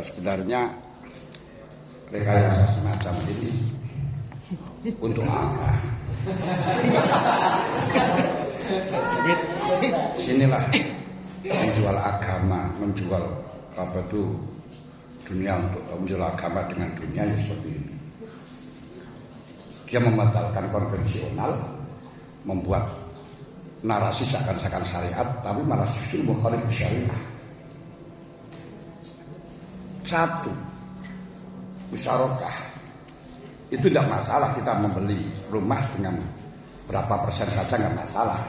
sebenarnya rekayasa semacam ini untuk apa? Sinilah menjual agama, menjual apa itu dunia untuk menjual agama dengan dunia ya seperti ini. Dia membatalkan konvensional, membuat narasi seakan-akan syariat, tapi malah justru mukhalif syariah. Satu, musyarakah. Itu tidak masalah kita membeli rumah dengan berapa persen saja nggak masalah.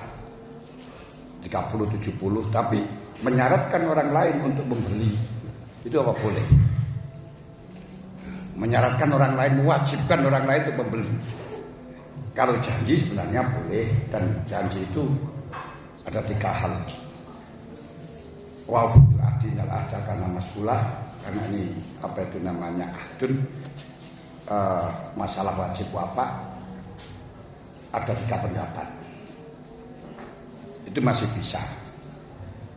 30-70, tapi menyaratkan orang lain untuk membeli itu apa boleh? Menyaratkan orang lain, mewajibkan orang lain untuk membeli. Kalau janji sebenarnya boleh, dan janji itu ada 3 hal. Wa'ubil ahdi nal ahda karena mas'ulah, karena ini apa itu namanya ahdun, masalah wajib apa, ada 3 pendapat. Itu masih bisa.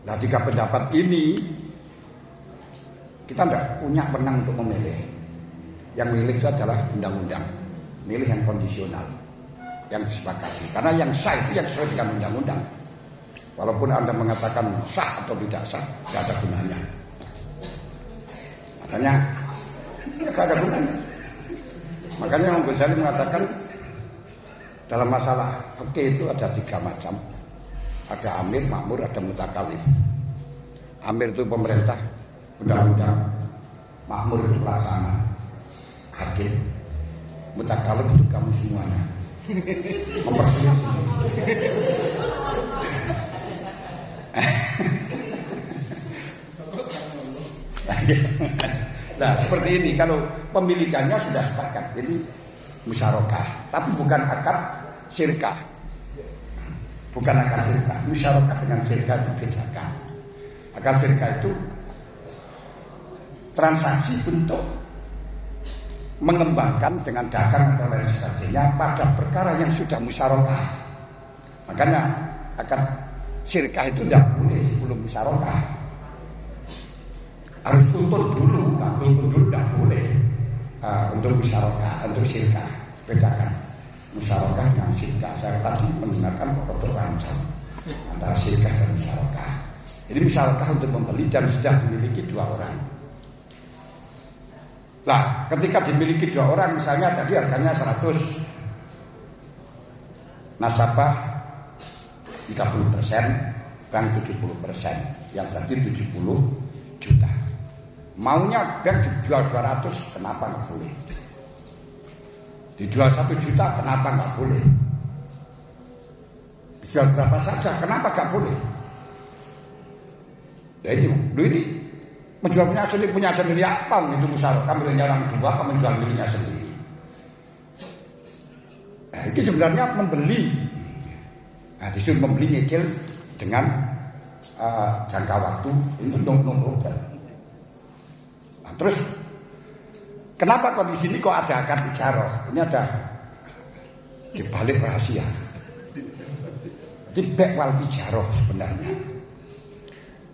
Nah 3 pendapat ini kita tidak punya wenang untuk memilih. Yang milih itu adalah undang-undang, milih yang kondisional, yang disepakati. Karena yang sah itu yang sesuai dengan undang-undang. Walaupun Anda mengatakan sah atau tidak sah, tidak ada gunanya. Makanya tidak ada gunanya. Makanya Imam Ghazali mengatakan dalam masalah fikih itu ada 3 macam. Ada amir, makmur, ada mutakalif. Amir itu pemerintah, undang-undang. Makmur itu pelaksana, hakim. Mutakalif itu kamu semuanya. Memperselisih. Nah seperti ini, kalau pemilikannya sudah sepakat, jadi musyarakah, tapi bukan akad syirkah. Bukan akad syirkah, musyarakah dengan syirkah itu bedakan. Akad syirkah itu transaksi untuk mengembangkan dengan dagang atau lain sebagainya pada perkara yang sudah musyarakah. Makanya akad syirkah itu tidak boleh sebelum musyarakah. Harus tuntut dulu, nggak tuntut dulu tidak boleh. Untuk musyarakah, untuk syirkah, bedakan musyarakah dengan syirkah. Saya tadi menggunakan produk rancang antara syirkah dan musyarakah. Jadi musyarakah untuk membeli dan sudah dimiliki 2 orang. Nah, ketika dimiliki 2 orang, misalnya tadi harganya 100, nasabah 30%, bank 70%, yang tadi 70 juta. Maunya bank dijual 200, kenapa nggak boleh? Dijual 1 juta, kenapa nggak boleh? Dijual berapa saja, kenapa nggak boleh? Ya ini menjual punya sendiri apa? Itu musyarakah miliknya orang tua, kamu menjual miliknya sendiri. Nah, itu sebenarnya membeli. Nah, disuruh membeli nyicil dengan jangka waktu itu nunggu. Nah, terus kenapa kok di sini kok ada akad ijarah? Ini ada di balik rahasia. Jadi bek wal ijarah sebenarnya.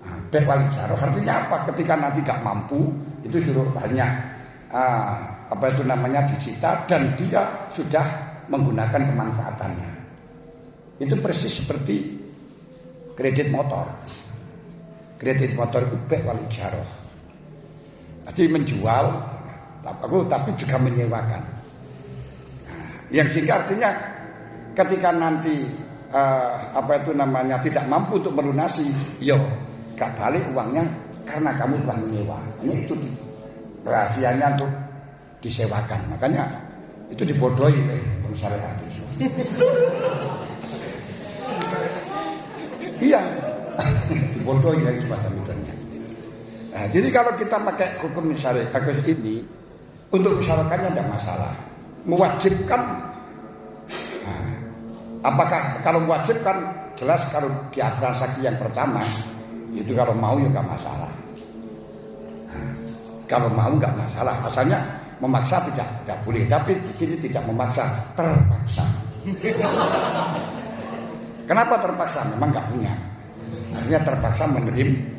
Nah, bek wal ijarah artinya apa? Ketika nanti gak mampu, itu suruh banyak apa itu namanya disita dan dia sudah menggunakan kemanfaatannya. Itu persis seperti kredit motor. Kredit motor itu bek wal ijarah. Jadi menjual, tapi juga menyewakan. Nah, yang sehingga artinya ketika nanti apa itu namanya tidak mampu untuk melunasi, yo gak balik uangnya karena kamu telah menyewa. Ini itu rahasianya untuk disewakan. Makanya itu dibodohi oleh syariat itu. Iya, dibodohi dari semacam itu. Nah, jadi kalau kita pakai hukum syariat ini untuk musyarakatnya tidak masalah. Mewajibkan, nah, apakah kalau mewajibkan jelas kalau di transaksi yang pertama itu kalau mau ya nggak masalah. Nah, kalau mau nggak masalah. Asalnya memaksa tidak boleh, tapi di sini tidak memaksa, terpaksa. Kenapa terpaksa? Memang nggak punya. Akhirnya terpaksa menerima.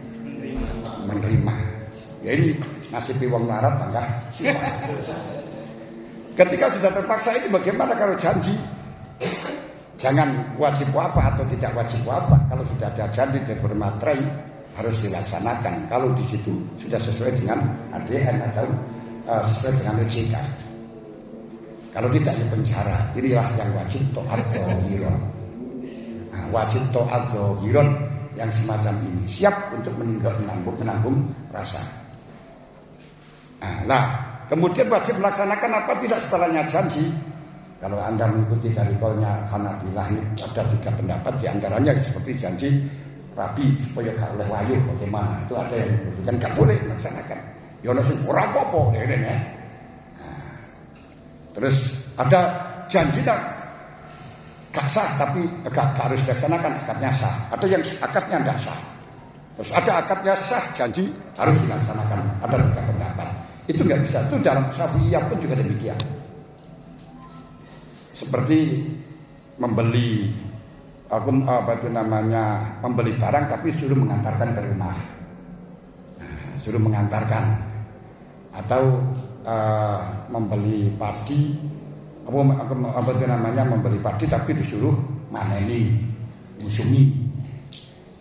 Ya ini nasib wong larat enggak. Ketika sudah terpaksa ini bagaimana kalau janji? Jangan wajib wafat atau tidak wajib wafat. Kalau sudah ada janji dan bermaterai harus dilaksanakan. Kalau di situ sudah sesuai dengan ADN atau sesuai dengan OJK. Kalau tidak ya penjara. Inilah yang wajib taat dhahiron. Nah, wajib taat dhahiron yang semacam ini siap untuk menanggung rasa. Nah, kemudian wajib melaksanakan apa tidak setelahnya janji. Kalau Anda mengikuti dari kaulnya Hanabilah ini ada 3 pendapat, di antaranya seperti janji rabi supaya gak oleh wayuh bagaimana. Itu ada yang bukan gak boleh melaksanakan. Ya ono sing ora apa-apa ya. Nah, terus ada janji gak sah tapi gak harus dilaksanakan, akadnya sah. Ada yang akadnya tidak sah. Terus ada akadnya sah, janji harus dilaksanakan. Ada 3 pendapat. Itu nggak bisa. Itu dalam Syafi'iyah pun juga demikian. Seperti membeli membeli barang tapi suruh mengantarkan ke rumah. Suruh mengantarkan. Atau membeli padi membeli padi tapi disuruh maneni, musumi.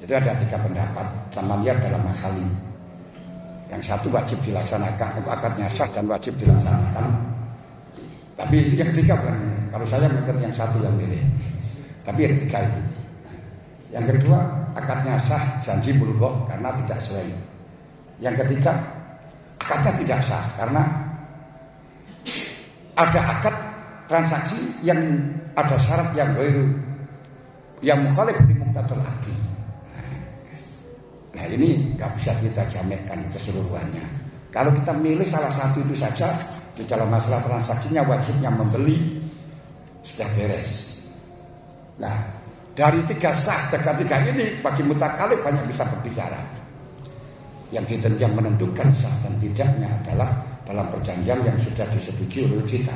Itu ada 3 pendapat. Sama lihat dalam masalah ini. Yang satu wajib dilaksanakan, akadnya sah dan wajib dilaksanakan. Tapi yang 3 kalau saya mikir yang satu yang milih. Tapi yang 3 itu. Yang kedua, akadnya sah, janji bulghah karena tidak sesuai. Yang ketiga, akadnya tidak sah karena ada akad transaksi yang ada syarat yang baru, yang mukhalif di muqtadal aqdi. Nah ini nggak bisa kita jaminkan keseluruhannya. Kalau kita milih salah satu itu saja di dalam masalah transaksinya wajibnya membeli sudah beres. Nah dari 3 sah dan 3 ini bagi mutakalif banyak bisa berbicara. Yang menentukan sah dan tidaknya adalah dalam perjanjian yang sudah disetujui oleh kita.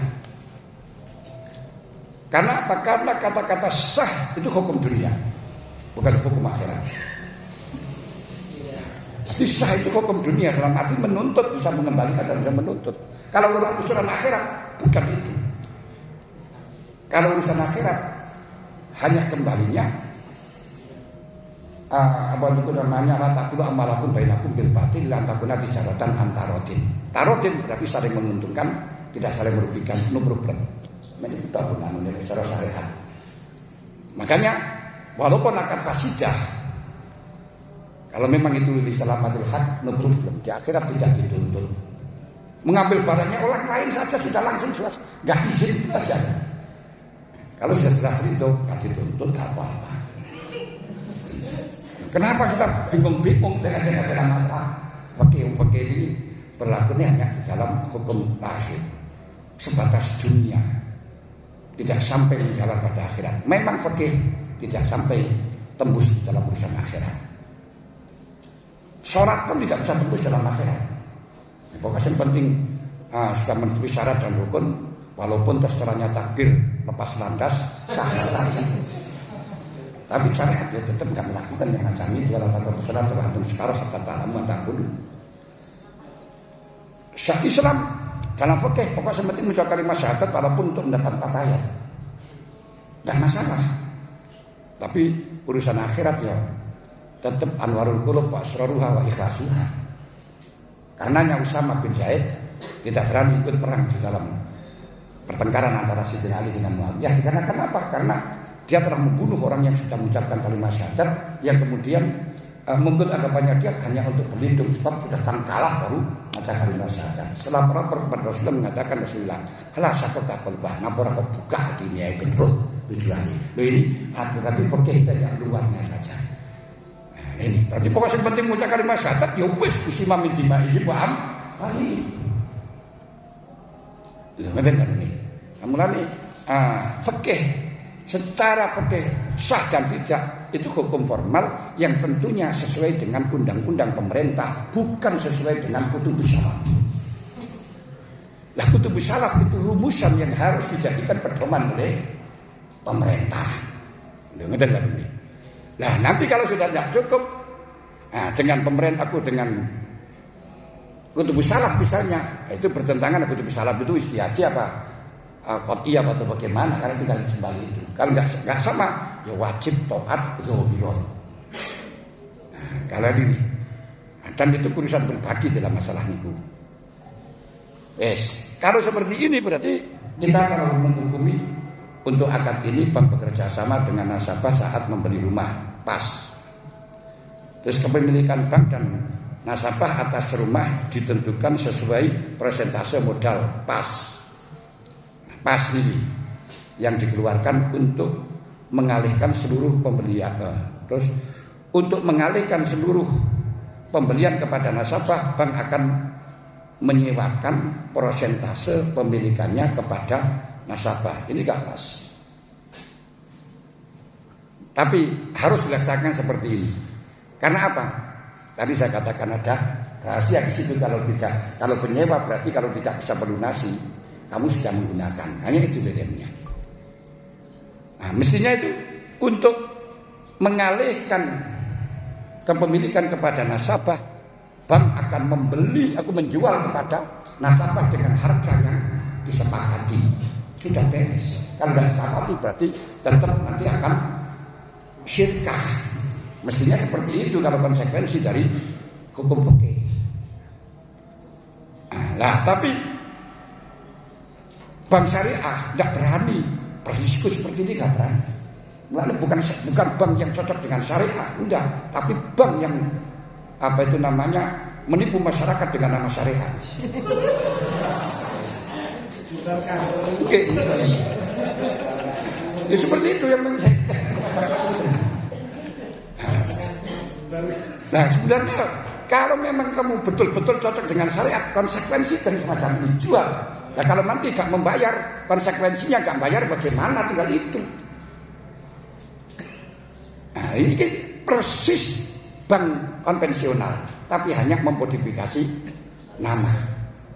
Karena apa? Karena kata-kata sah itu hukum dunia, bukan hukum akhirat. Jadi sah itu hukum dunia dalam arti menuntut, bisa mengembalikan dan bisa menuntut. Kalau urusan akhirat bukan itu. Kalau urusan akhirat hanya kembalinya latakulu amalakun bainakum bil batil lantakuna bijaratan antarodin. Tarodin berarti saling menguntungkan, tidak saling merugikan, no problem. Ini kita gunakan secara syariat. Makanya walaupun akad fasidah, kalau memang itu li salamatul haq, no problem. Di akhirat tidak dituntut. Mengambil barangnya orang lain saja sudah langsung jelas, nggak izin saja. Kalau sudah jelas itu nggak dituntut, nggak apa-apa. Kenapa kita bingung-bingung dengan masalah fakih ini berlakunya hanya di dalam hukum lahir, sebatas dunia, tidak sampai menjalan pada akhirat. Memang fakih tidak sampai tembus dalam urusan akhirat. Sholat pun tidak bisa tembus dalam akhirat. Pokoknya yang penting sudah memenuhi syarat dan rukun, walaupun terserahnya takbir lepas landas sah-sah saja. Tapi syariat dia tetap tidak melakukan yang macam itu. Dalam kata pesanan terhadap sekarang serta ta'amu ta'bud. Syah Islam dalam fikih pokoknya penting mengucapkan kalimat syahadat walaupun untuk mendapat pakaian. Tidak masalah. Tapi urusan akhirat ya tetap anwarul qulub wa asraruha wa ikhlasuha. Karenanya Usama bin Zaid tidak berani ikut perang di dalam pertengkaran antara Sayyidina Ali dengan Muawiyah. Karena kenapa? Karena dia telah membunuh orang yang sudah mengucapkan kalimat syahadat, yang kemudian mungkin anggapannya dia hanya untuk berlindung sebab sudah kan kalah baru baca kalimat syahadat. Setelah lapor kepada Rasulullah mengatakan Rasulullah, "Halah sakota qalbah, ngapura kau buka hatinya itu tujuannya." Loh ini hati fikih kita yang luarnya saja. Nah, ini berarti pokoknya yang penting mengucapkan kalimat syahadat ya wis kusima min dimai paham? Ini. Ngerti kan ini? Mulane fikih secara fikih sah dan tidak itu hukum formal yang tentunya sesuai dengan undang-undang pemerintah, bukan sesuai dengan kutubus salaf. Lah kutubus salaf itu rumusan yang harus dijadikan pedoman oleh pemerintah. Ngerti kan ini? Nah nanti kalau sudah tidak cukup, dengan pemerintah dengan kutubus salaf misalnya, itu bertentangan. Kutubus salaf itu istiaji apa qot'iyah atau bagaimana, karena tinggal kembali itu. Kalau nggak sama, ya wajib taat zahirun. Kalau diri, dan itu urusan pribadi dalam masalah niku. Yes, kalau seperti ini berarti kita kalau menghukumi untuk akad ini bank bekerja sama dengan nasabah saat membeli rumah, pas. Terus kepemilikan bank dan nasabah atas rumah ditentukan sesuai persentase modal, pas ini yang dikeluarkan untuk mengalihkan seluruh pembelian. Terus untuk mengalihkan seluruh pembelian kepada nasabah, bank akan menyewakan persentase pemilikannya kepada nasabah. Ini gak pas. Tapi harus dilaksanakan seperti ini. Karena apa? Tadi saya katakan ada rahasia di situ. Kalau penyewa berarti kalau tidak bisa melunasi, kamu sudah menggunakan. Hanya itu bedanya. Nah, mestinya itu untuk mengalihkan kepemilikan kepada nasabah, bank akan menjual kepada nasabah dengan harga yang disepakati. Sudah beres. Kalau tidak disepakati berarti tetap nanti akan syirkah. Mestinya seperti itu kalau konsekuensi dari hukum fikih. Nah, tapi bank syariah tidak berani berdiskusi seperti ini, tidak berani. Lalu bukan bank yang cocok dengan syariah, enggak, tapi bank yang menipu masyarakat dengan nama syariah. Oke. Ya seperti itu yang Nah, sebenarnya kalau memang kamu betul-betul cocok dengan syariat, konsekuensi dari semacam ini jual. Nah, kalau nanti tidak membayar, konsekuensinya tidak bayar bagaimana, tinggal itu. Nah, ini kan persis bank konvensional, tapi hanya memodifikasi nama.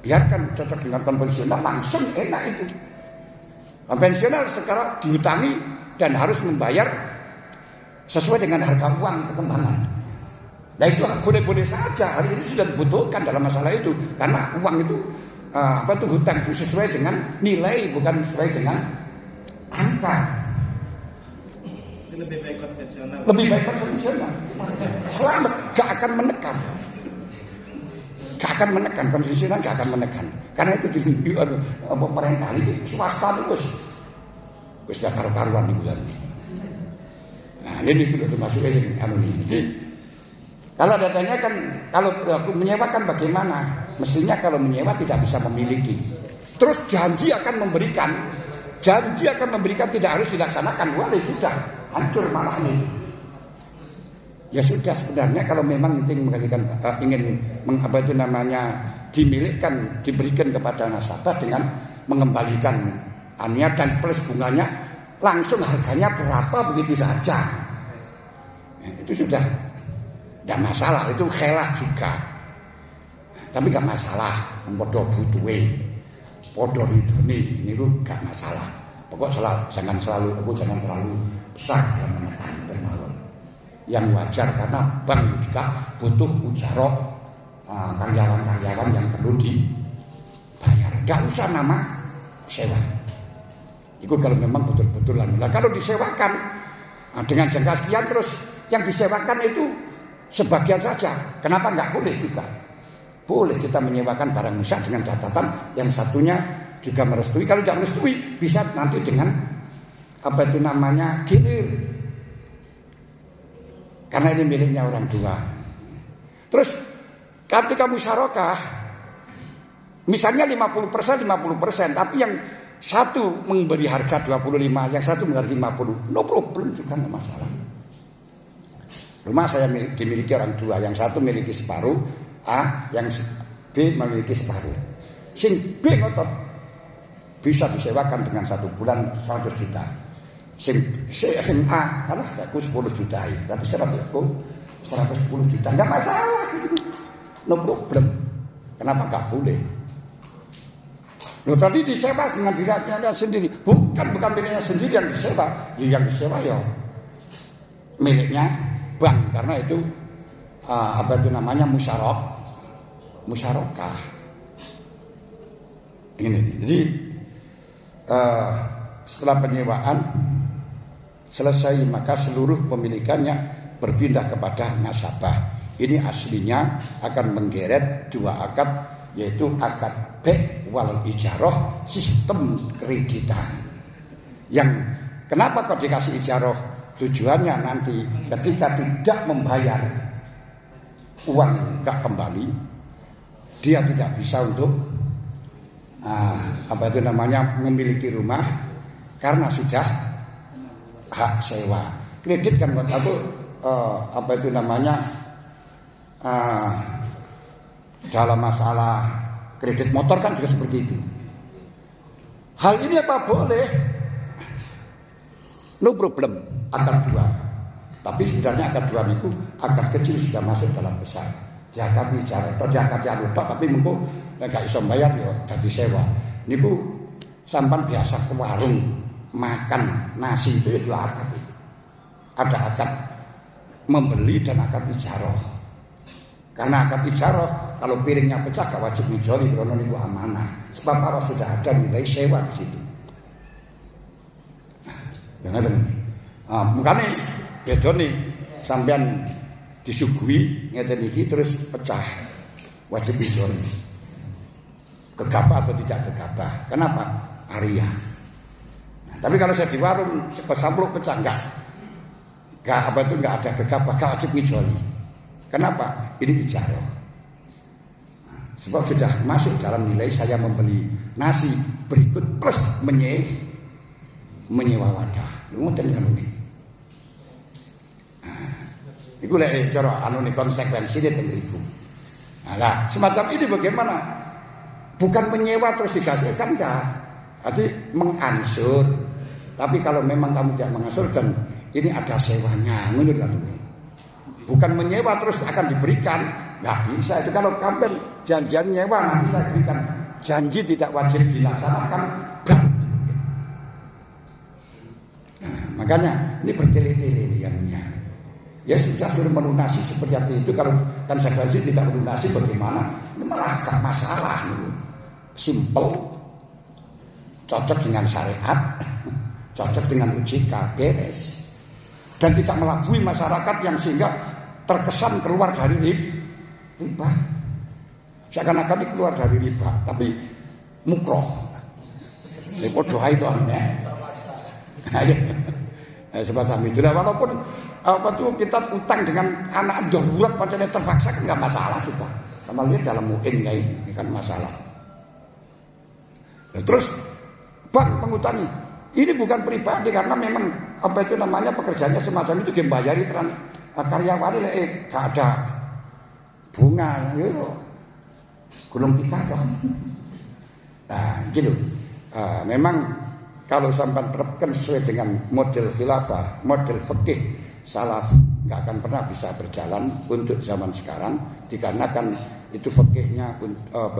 Biarkan cocok dengan konvensional, langsung enak itu. Konvensional sekarang diutangi dan harus membayar sesuai dengan harga uang perkembangan. Nah, itu boleh-boleh saja, hari ini sudah dibutuhkan dalam masalah itu, karena uang itu hutang itu sesuai dengan nilai, bukan sesuai dengan angka. Lebih baik konvensional. Selamat, gak akan menekan. Konvensional gak akan menekan. Karena itu pemerintah ini swasta terus. Wis gak karu-karuan di bulan ini. Nah, ini sudah termasuk ini. Jadi kalau ada tanyakan, kalau menyewakan bagaimana? Mestinya kalau menyewa tidak bisa memiliki. Terus janji akan memberikan tidak harus dilaksanakan. Wah, sudah hancur malah ini. Ya sudah, sebenarnya kalau memang ingin diberikan kepada nasabah dengan mengembalikan aniat dan plus bunganya, langsung harganya berapa begitu saja. Itu sudah tidak masalah, itu khilaf juga. Tapi tidak masalah, podo butuhe, podo hidupnya, ini gak masalah. Pokoknya jangan terlalu besar dalam menekan bermawon. Yang wajar karena bank juga butuh ujarok karyawan-karyawan yang perlu dibayar. Gak usah nama sewa. Itu kalau memang betul-betulan. Nah, kalau disewakan dengan jangka sekian terus yang disewakan itu sebagian saja. Kenapa enggak boleh juga? Boleh kita menyewakan barang rusak dengan catatan yang satunya juga merestui. Kalau tidak merestui bisa nanti dengan gilir. Karena ini miliknya orang tua. Terus ketika musyarakah misalnya 50%, tapi yang satu memberi harga 25, yang satu memberi 50. No problem juga, enggak masalah. Rumah saya dimiliki orang tua, yang satu miliki separuh, yang B memiliki separuh. Sing B ngotot bisa disewakan dengan 1 bulan 100 juta. Sing A karena aku 10 juta, berarti 110 juta, enggak masalah. No problem. Kenapa enggak boleh? Loh, tadi disewa dengan dirinya sendiri. Bukan miliknya sendiri yang disewa. Yang disewa ya miliknya bank, karena itu musyarak. musyarakah. Ini. Jadi setelah penyewaan selesai maka seluruh pemilikannya berpindah kepada nasabah. Ini aslinya akan menggeret dua akad, yaitu akad be' wal ijarah, sistem kreditan. Yang kenapa kok dikasih ijarah? Tujuannya nanti ketika tidak membayar uang nggak kembali, dia tidak bisa untuk memiliki rumah karena sudah hak sewa. Kredit kan buat aku dalam masalah kredit motor kan juga seperti itu. Hal ini apa boleh? No problem, akad dua. Tapi sebenarnya akad dua itu akad kecil sudah masuk dalam besar. Jakat bicara, atau jakat yang lutok, tapi mengko gak iso bayar ya dadi sewa. Niku sampan biasa ke warung makan nasi itu ya dua akad. Ada akad membeli dan akad ijarah. Karena akad ijarah kalau piringnya pecah gak wajib dijoli karena niku amanah. Sebab apa sudah ada nilai sewa di situ. Yang ada nih. Makanya beda nih sampean disuguhi ngeten iki terus pecah wajib dijoli. Gegabah atau tidak gegabah. Kenapa? Aria. Nah, tapi kalau saya di warung sampluk pecah enggak ada gegabah, enggak wajib dijoli. Kenapa? Ini ijarah. Sebab sudah masuk dalam nilai saya membeli nasi berikut plus menyewa wadah. Ngoten kan ini. Iku lek cara konsekuensine teng mriku. Nah, semacam ini bagaimana? Bukan menyewa terus dikasihkan enggak. Jadi mengansur. Tapi kalau memang kamu tidak mengansur dan ini ada sewanya, ngono kan. Bukan menyewa terus akan diberikan. Enggak bisa itu kalau kamu janjian nyewa nanti saya berikan. Janji tidak wajib dilaksanakan. Makanya ini bertele-tele liannya. Ya sudah suruh melunasi seperti itu. Kalau kan saksi tidak melunasi bagaimana? Ini malah gak masalah. Simple, cocok dengan syariat, cocok dengan OJK, beres. Dan tidak melabui masyarakat yang sehingga terkesan keluar dari riba. Seakan-akan ini keluar dari riba, tapi mukroh. Doa itu aneh. Semacam itu. Walaupun kita utang dengan anak darurat pancene terpaksa kan enggak masalah juga. Sama lihat dalam muin ini kan masalah. Nah, terus bank mengutangi. Ini bukan pribadi karena memang pekerjaannya semacam itu membayari karyawan gak ada bunga gitu. Gulung kita dong. Nah, gitu. Memang kalau sampai terapkan sesuai dengan model khilafah, model fikih salaf nggak akan pernah bisa berjalan untuk zaman sekarang dikarenakan itu fikihnya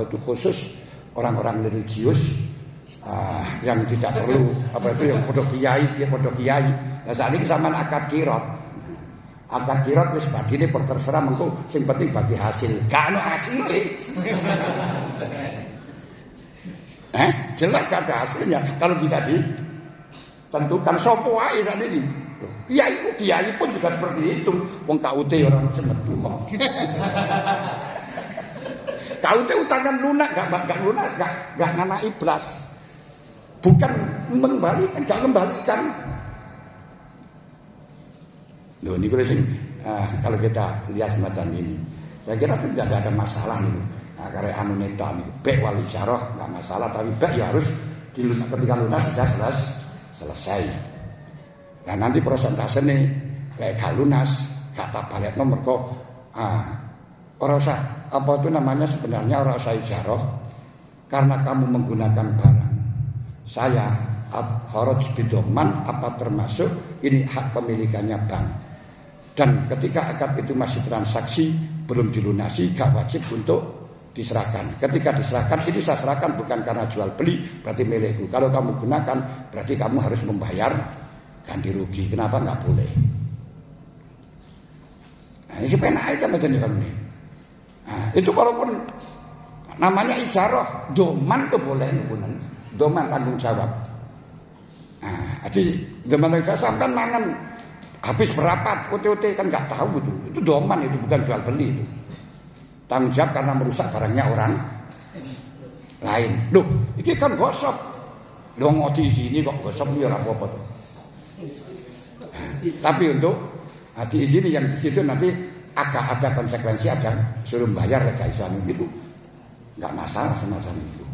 itu khusus orang-orang religius yang tidak perlu yang pondok kiai. Nah saat ini zaman akad kirot wis bagine terserah mengko sing penting bagi hasil gak ono hasilnya. Jelas gak ada hasilnya kalau tidak ditentukan sapa wae saat ini. Kiai pun juga seperti itu. Wong KUT orang semetu kok. KUT utangan lunak gak lunas gak nganaki blas. Bukan mengembalikan, gak kembalikan. Loh ini kalau kita lihat semacam ini, saya kira tidak ada masalah nih. Nah, karena neta nih, bek wali jaroh nggak masalah, tapi bek ya harus dilunak ketika lunas sudah selesai. Nah nanti persentase nih kayak gak lunas, gak tak balik nomor kok. Orang usah sebenarnya orang usah jaroh karena kamu menggunakan barang saya kharaj bidoman apa termasuk ini hak pemilikannya bank. Dan ketika akad itu masih transaksi belum dilunasi gak wajib untuk diserahkan. Ketika diserahkan ini saya serahkan bukan karena jual beli berarti milikku. Kalau kamu gunakan berarti kamu harus membayar ganti rugi. Kenapa nggak boleh? Nah ini penak itu macam ini. Nah, itu walaupun Namanya ijarah, doman kebolehan hukuman, doman tanggung jawab. Nah, jadi doman tanggung jawab sampai mangan habis berapa, OT kan nggak tahu itu doman, itu bukan jual beli itu. Tanggung jawab karena merusak barangnya orang lain. Loh, ini kan gosok. Loh ngoti sini kok gosok ini ora apa-apa. Tapi untuk di sini yang di situ nanti agak ada konsekuensi, ada suruh bayar lega Islam itu. Enggak masalah semacam itu.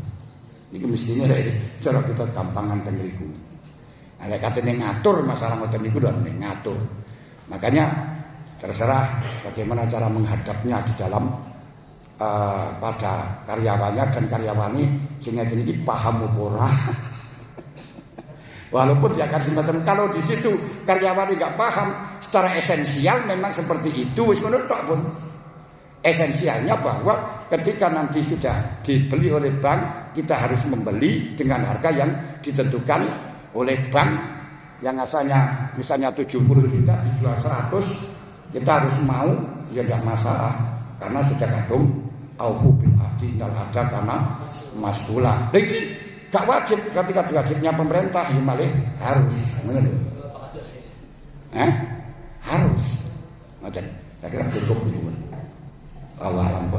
Ini mestinya cara kita gampangan tengriku. Ada katanya ngatur masalah ngoten niku lho ngatur. Makanya terserah bagaimana cara menghadapnya di dalam pada karyawannya dan karyawani sehingga ini paham ora. Walaupun dia akan semacam kalau di situ karyawani nggak paham secara esensial memang seperti itu wis ngono tok pun. Esensialnya bahwa ketika nanti sudah dibeli oleh bank kita harus membeli dengan harga yang ditentukan oleh bank yang asalnya misalnya 70 juta dijual 100 kita harus mau ya tidak masalah karena sudah kadung aufu bil ahdi innal ahda kana mas'ula. Ini gak wajib ketika wajibnya pemerintah ya malah harus harus. Macam saya kira cukup itu. Allah alam.